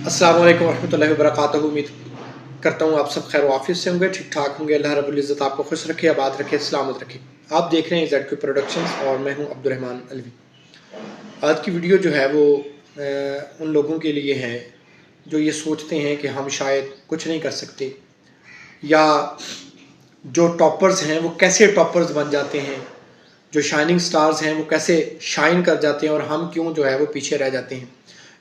अस्सलाम वालेकुम रहमतुल्लाहि व बरकातहू। उम्मीद करता हूँ आप सब खैर वाफियत से होंगे, ठीक ठाक होंगे। अल्लाह रब्बुल इज़्ज़त आपको खुश रखे, आबाद रखे, सलामत रखे। आप देख रहे हैं ZQ प्रोडक्शंस और मैं हूँ अब्दुर्रहमान अलवी। आज की वीडियो जो है वो उन लोगों के लिए है जो ये सोचते हैं कि हम शायद कुछ नहीं कर सकते, या जो टॉपर्स हैं वो कैसे टॉपर्स बन जाते हैं, जो शाइनिंग स्टार्स हैं वो कैसे शाइन कर जाते हैं और हम क्यों जो है वो पीछे रह जाते हैं।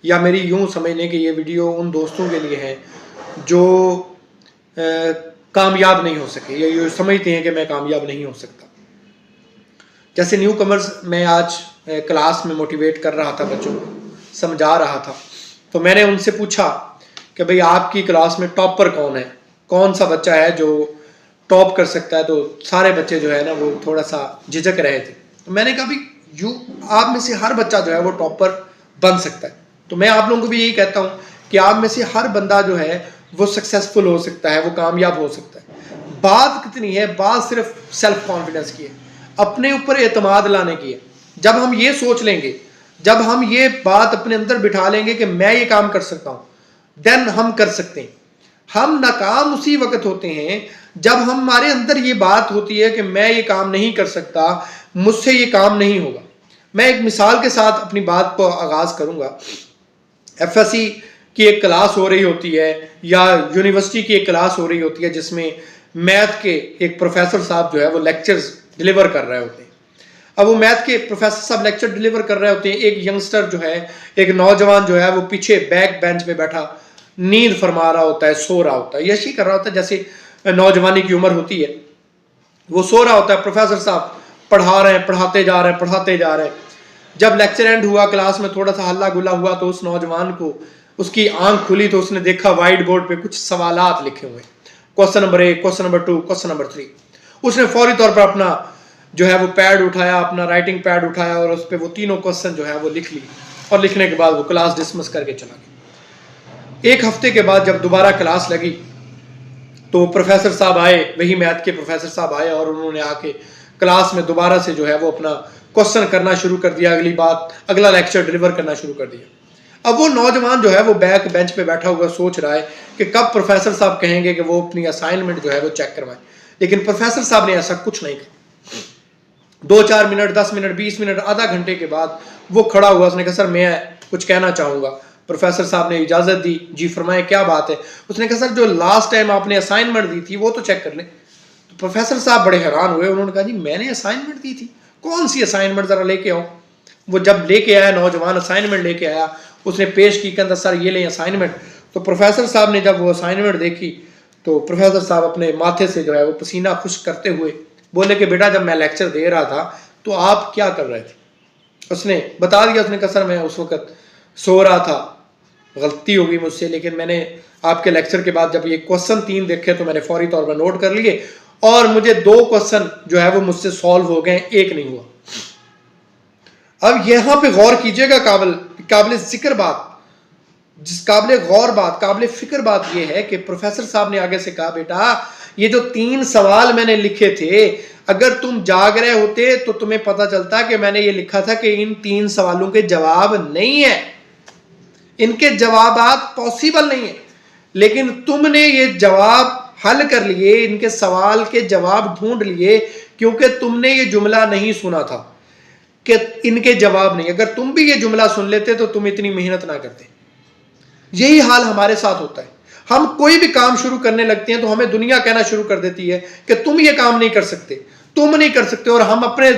या मेरी यूँ समझ लें कि ये वीडियो उन दोस्तों के लिए है जो कामयाब नहीं हो सके, या ये समझते हैं कि मैं कामयाब नहीं हो सकता। जैसे न्यू कमर्स मैं आज क्लास में मोटिवेट कर रहा था, बच्चों को समझा रहा था, तो मैंने उनसे पूछा कि भाई आपकी क्लास में टॉपर कौन है, कौन सा बच्चा है जो टॉप कर सकता है। तो सारे बच्चे जो है ना वो थोड़ा सा झिझक रहे थे। तो मैंने कहा भाई आप में से हर बच्चा जो है वो टॉपर बन सकता है। तो मैं आप लोगों को भी यही कहता हूँ कि आप में से हर बंदा जो है वो सक्सेसफुल हो सकता है, वो कामयाब हो सकता है। बात कितनी है, बात सिर्फ सेल्फ कॉन्फिडेंस की है, अपने ऊपर एतमाद लाने की है। जब हम ये सोच लेंगे, जब हम ये बात अपने अंदर बिठा लेंगे कि मैं ये काम कर सकता हूँ, देन हम कर सकते हैं। हम नाकाम उसी वक्त होते हैं जब हमारे अंदर ये बात होती है कि मैं ये काम नहीं कर सकता, मुझसे ये काम नहीं होगा। मैं एक मिसाल के साथ अपनी बात को आगाज़ करूँगा। FSC की एक क्लास हो रही होती है या यूनिवर्सिटी की एक क्लास हो रही होती है जिसमें मैथ के एक प्रोफेसर साहब जो है वो लेक्चर्स डिलीवर कर रहे होते हैं। अब वो मैथ के प्रोफेसर साहब लेक्चर डिलीवर कर रहे होते हैं, एक यंगस्टर जो है, एक नौजवान जो है वो पीछे बैक बेंच पे बैठा नींद फरमा रहा होता है, सो रहा होता है, यही कर रहा होता है जैसे नौजवानी की उम्र होती है। वो सो रहा होता है, प्रोफेसर साहब पढ़ा रहे हैं, पढ़ाते जा रहे हैं, पढ़ाते जा रहे हैं। जब लेक्चर एंड हुआ, क्लास में थोड़ा सा हल्ला गुल्ला हुआ, तो उस नौजवान को उसकी आंख खुली तो उसने देखा वाइट बोर्ड पे कुछ सवालात लिखे हुए, question number 1, question number 2, question number 3। उसने फौरी तौर पर अपना जो है वो पैड उठाया, अपना राइटिंग पैड उठाया और उस पर वो तीनों क्वेश्चन जो है वो लिख ली, और लिखने के बाद वो क्लास डिसमिस करके चला गया। एक हफ्ते के बाद जब दोबारा क्लास लगी तो प्रोफेसर साहब आए, वही मैथ के प्रोफेसर साहब आए, और उन्होंने आके क्लास में दोबारा से जो है वो अपना क्वेश्चन करना शुरू कर दिया, अगला लेक्चर डिलीवर करना शुरू कर दिया। अब वो नौजवान जो है वो बैक बेंच पे बैठा हुआ सोच रहा है कि कब प्रोफेसर साहब कहेंगे कि वो अपनी असाइनमेंट जो है वो चेक करवाएं। लेकिन प्रोफेसर साहब ने ऐसा कुछ नहीं किया। 2-4 मिनट, 10 मिनट, 20 मिनट, आधा घंटे के बाद वो खड़ा हुआ, उसने कहा सर मैं कुछ कहना चाहूँगा। प्रोफेसर साहब ने इजाज़त दी, जी फरमाए क्या बात है। उसने कहा सर जो लास्ट टाइम आपने असाइनमेंट दी थी वो तो चेक कर लें। तो प्रोफेसर साहब बड़े हैरान हुए, उन्होंने कहा जी मैंने असाइनमेंट दी थी, कौन सी असाइनमेंट, ज़रा लेके आओ। वो जब लेके आया, नौजवान असाइनमेंट लेके आया, उसने पेश की, कहता सर ये लें असाइनमेंट। तो प्रोफेसर साहब ने जब वो असाइनमेंट देखी तो प्रोफेसर साहब अपने माथे से जो है वो पसीना खुश करते हुए बोले कि बेटा जब मैं लेक्चर दे रहा था तो आप क्या कर रहे थे। उसने बता दिया, उसने कहा सर मैं उस वक्त सो रहा था, गलती हो गई मुझसे, लेकिन मैंने आपके लेक्चर के बाद जब ये क्वेश्चन 3 देखे तो मैंने फौरी तौर पर नोट कर लिए, और मुझे 2 क्वेश्चन जो है वो मुझसे सॉल्व हो गए, 1 नहीं हुआ। अब यहां पे गौर कीजिएगा, काबिल जिक्र बात, जिस काबिल गौर बात, काबिल फिक्र बात यह है कि प्रोफेसर साहब ने आगे से कहा बेटा ये जो 3 सवाल मैंने लिखे थे, अगर तुम जाग रहे होते तो तुम्हें पता चलता कि मैंने ये लिखा था कि इन 3 सवालों के जवाब नहीं है, इनके जवाबात पॉसिबल नहीं है, लेकिन तुमने ये जवाब हल कर लिए, इनके सवाल के जवाब ढूंढ लिए, क्योंकि तुमने ये जुमला नहीं सुना था कि इनके जवाब नहीं। अगर तुम भी ये जुमला सुन लेते तो तुम इतनी मेहनत ना करते। यही हाल हमारे साथ होता है। हम कोई भी काम शुरू करने लगते हैं तो हमें दुनिया कहना शुरू कर देती है कि तुम ये काम नहीं कर सकते, तुम नहीं कर सकते, और हम अपने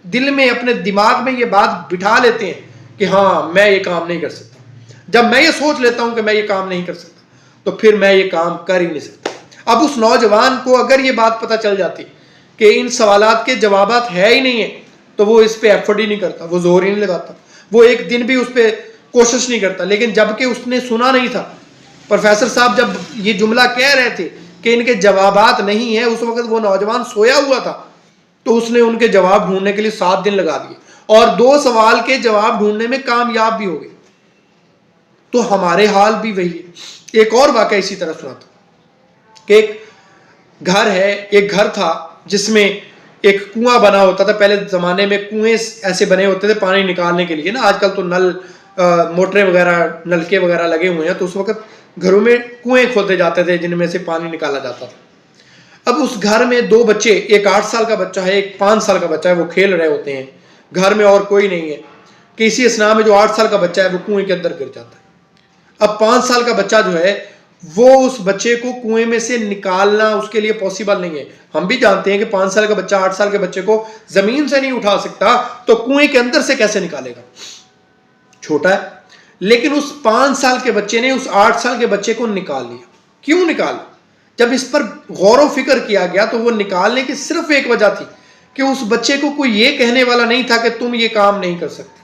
दिल में, अपने दिमाग में ये बात बिठा लेते हैं कि हाँ मैं ये काम नहीं कर सकता। जब मैं ये सोच लेता हूं कि मैं ये काम नहीं कर सकता तो फिर मैं ये काम कर ही नहीं सकता। अब उस नौजवान को अगर ये बात पता चल जाती कि इन सवालात के जवाबात है ही नहीं है तो वो इस पे एफर्ट ही नहीं करता, वो जोर ही नहीं लगाता, वो एक दिन भी उस पर कोशिश नहीं करता। लेकिन जबकि उसने सुना नहीं था, प्रोफेसर साहब जब ये जुमला कह रहे थे कि इनके जवाबात नहीं है, उस वक्त वो नौजवान सोया हुआ था, तो उसने उनके जवाब ढूंढने के लिए 7 दिन लगा दिए और 2 सवाल के जवाब ढूंढने में कामयाब भी हो गए। तो हमारे हाल भी वही है। एक और वाकया इसी तरह सुना था कि एक घर था जिसमें एक कुआं बना होता था। पहले ज़माने में कुएं ऐसे बने होते थे पानी निकालने के लिए ना, आजकल तो नल موٹریں وغیرہ نلکے وغیرہ لگے ہوئے ہیں، تو اس وقت گھروں میں کنویں کھودے جاتے تھے جن میں سے پانی نکالا جاتا تھا۔ اب اس گھر میں 2 بچے، ایک 8 سال کا بچہ ہے، ایک 5 سال کا بچہ ہے، وہ کھیل رہے ہوتے ہیں، گھر میں اور کوئی نہیں ہے کہ اسی اسنا میں جو 8 سال کا بچہ ہے وہ کنویں کے اندر گر جاتا ہے۔ اب 5 سال کا بچہ جو ہے وہ اس بچے کو کنویں میں سے نکالنا اس کے لیے پاسبل نہیں ہے۔ ہم بھی جانتے ہیں کہ 5 سال کا بچہ 8 سال کے بچے کو زمین سے نہیں اٹھا سکتا، تو کنویں کے اندر سے کیسے نکالے گا؟ چھوٹا ہے، لیکن اس 5 سال کے بچے نے اس 8 سال کے بچے کو نکال لیا۔ کیوں نکالا؟ جب اس پر غور و فکر کیا گیا تو وہ نکالنے کی صرف ایک وجہ تھی کہ اس بچے کو کوئی یہ کہنے والا نہیں تھا کہ تم یہ کام نہیں کر سکتے،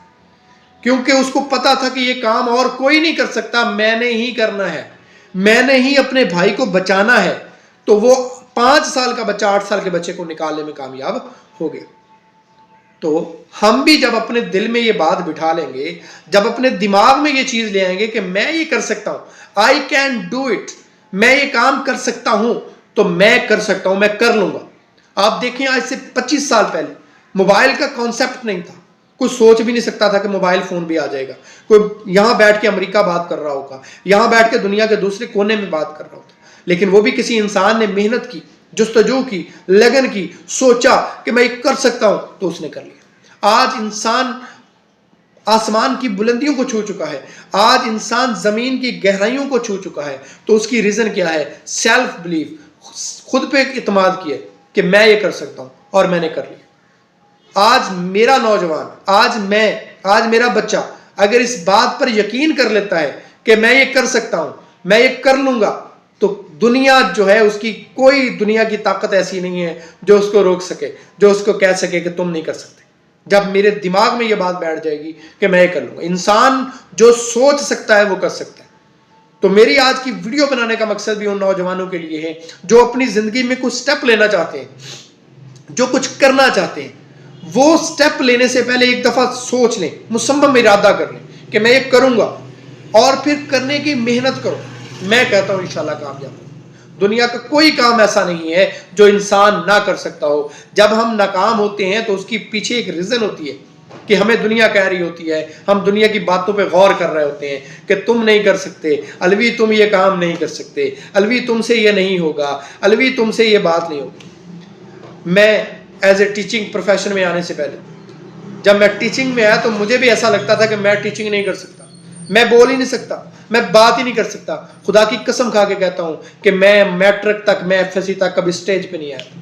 کیونکہ اس کو پتا تھا کہ یہ کام اور کوئی نہیں کر سکتا، میں نے ہی کرنا ہے، میں نے ہی اپنے بھائی کو بچانا ہے۔ تو وہ 5 سال کا بچہ 8 سال کے بچے کو نکالنے میں کامیاب ہو گیا۔ تو ہم بھی جب اپنے دل میں یہ بات بٹھا لیں گے، جب اپنے دماغ میں یہ چیز لے آئیں گے کہ میں یہ کر سکتا ہوں، I can do it، میں یہ کام کر سکتا ہوں، تو میں کر سکتا ہوں، میں کر لوں گا۔ آپ دیکھیں آج سے 25 سال پہلے موبائل کا کانسیپٹ نہیں تھا، کوئی سوچ بھی نہیں سکتا تھا کہ موبائل فون بھی آ جائے گا۔ کوئی یہاں بیٹھ کے امریکہ بات کر رہا ہوگا، یہاں بیٹھ کے دنیا کے دوسرے کونے میں بات کر رہا ہوتا، لیکن وہ بھی کسی انسان نے محنت کی، جستجو کی، لگن کی، سوچا کہ میں یہ کر سکتا ہوں، تو اس نے کر لیا۔ آج انسان آسمان کی بلندیوں کو چھو چکا ہے، آج انسان زمین کی گہرائیوں کو چھو چکا ہے، تو اس کی ریزن کیا ہے؟ سیلف بلیف، خود پہ اعتماد کیا کہ میں یہ کر سکتا ہوں، اور میں نے کر لیا۔ آج میرا نوجوان، آج میرا بچہ اگر اس بات پر یقین کر لیتا ہے کہ میں یہ کر سکتا ہوں، میں یہ کر لوں گا، تو دنیا جو ہے اس کی کوئی دنیا کی طاقت ایسی نہیں ہے جو اس کو روک سکے، جو اس کو کہہ سکے کہ تم نہیں کر سکتے۔ جب میرے دماغ میں یہ بات بیٹھ جائے گی کہ میں یہ کر لوں گا، انسان جو سوچ سکتا ہے وہ کر سکتا ہے۔ تو میری آج کی ویڈیو بنانے کا مقصد بھی ان نوجوانوں کے لیے ہے جو اپنی زندگی میں کچھ سٹیپ لینا چاہتے ہیں، جو کچھ کرنا چاہتے ہیں، وہ سٹیپ لینے سے پہلے ایک دفعہ سوچ لیں، مصمم ارادہ کر لیں کہ میں یہ کروں گا، اور پھر کرنے کی محنت کرو۔ میں کہتا ہوں انشاءاللہ کامیاب ہوں۔ دنیا کا کوئی کام ایسا نہیں ہے جو انسان نہ کر سکتا ہو۔ جب ہم ناکام ہوتے ہیں تو اس کی پیچھے ایک ریزن ہوتی ہے کہ ہمیں دنیا کہہ رہی ہوتی ہے، ہم دنیا کی باتوں پہ غور کر رہے ہوتے ہیں کہ تم نہیں کر سکتے، الوی تم یہ کام نہیں کر سکتے، الوی تم سے یہ نہیں ہوگا، الوی تم سے یہ بات نہیں ہوگی۔ میں ایز اے ٹیچنگ پروفیشن میں آنے سے پہلے جب میں ٹیچنگ میں آیا تو مجھے بھی ایسا لگتا تھا کہ میں ٹیچنگ نہیں کر سکتا، میں بول ہی نہیں سکتا، میں بات ہی نہیں کر سکتا۔ خدا کی قسم کھا کے کہتا ہوں کہ میں میٹرک تک، میں ایف ایس سی تک کبھی سٹیج پہ نہیں آیا۔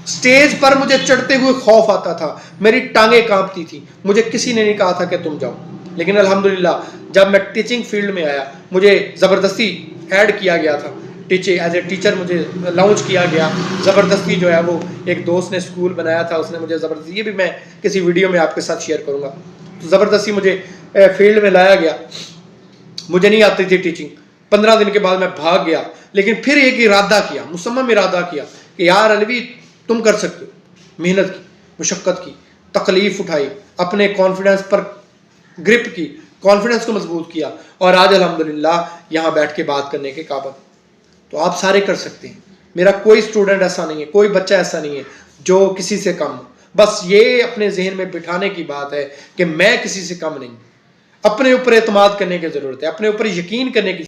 سٹیج پر مجھے چڑھتے ہوئے خوف آتا تھا، میری ٹانگیں کانپتی تھی، مجھے کسی نے نہیں کہا تھا کہ تم جاؤ۔ لیکن الحمدللہ جب میں ٹیچنگ فیلڈ میں آیا، مجھے زبردستی ایڈ کیا گیا تھا، ایز اے ٹیچر مجھے لانچ کیا گیا زبردستی جو ہے۔ وہ ایک دوست نے اسکول بنایا تھا، اس نے مجھے زبردستی، یہ بھی میں کسی ویڈیو میں آپ کے ساتھ شیئر کروں گا، تو زبردستی مجھے فیلڈ میں لایا گیا۔ مجھے نہیں آتی تھی ٹیچنگ، 15 دن کے بعد میں بھاگ گیا، لیکن پھر ایک ارادہ کیا، مصمم ارادہ کیا کہ یار الوی تم کر سکتے ہو۔ محنت کی، مشقت کی، تکلیف اٹھائی، اپنے کانفیڈنس پر گرپ کی، کانفیڈنس کو مضبوط کیا، اور آج الحمدللہ یہاں بیٹھ کے بات کرنے کے قابل۔ تو آپ سارے کر سکتے ہیں، میرا کوئی اسٹوڈنٹ ایسا نہیں ہے، کوئی بچہ ایسا نہیں ہے جو کسی سے کم ہو۔ بس یہ اپنے ذہن میں بٹھانے کی بات ہے کہ میں کسی سے کم نہیں، اپنے اوپر اعتماد کرنے کی ضرورت ہے، اپنے اوپر یقین کرنے کی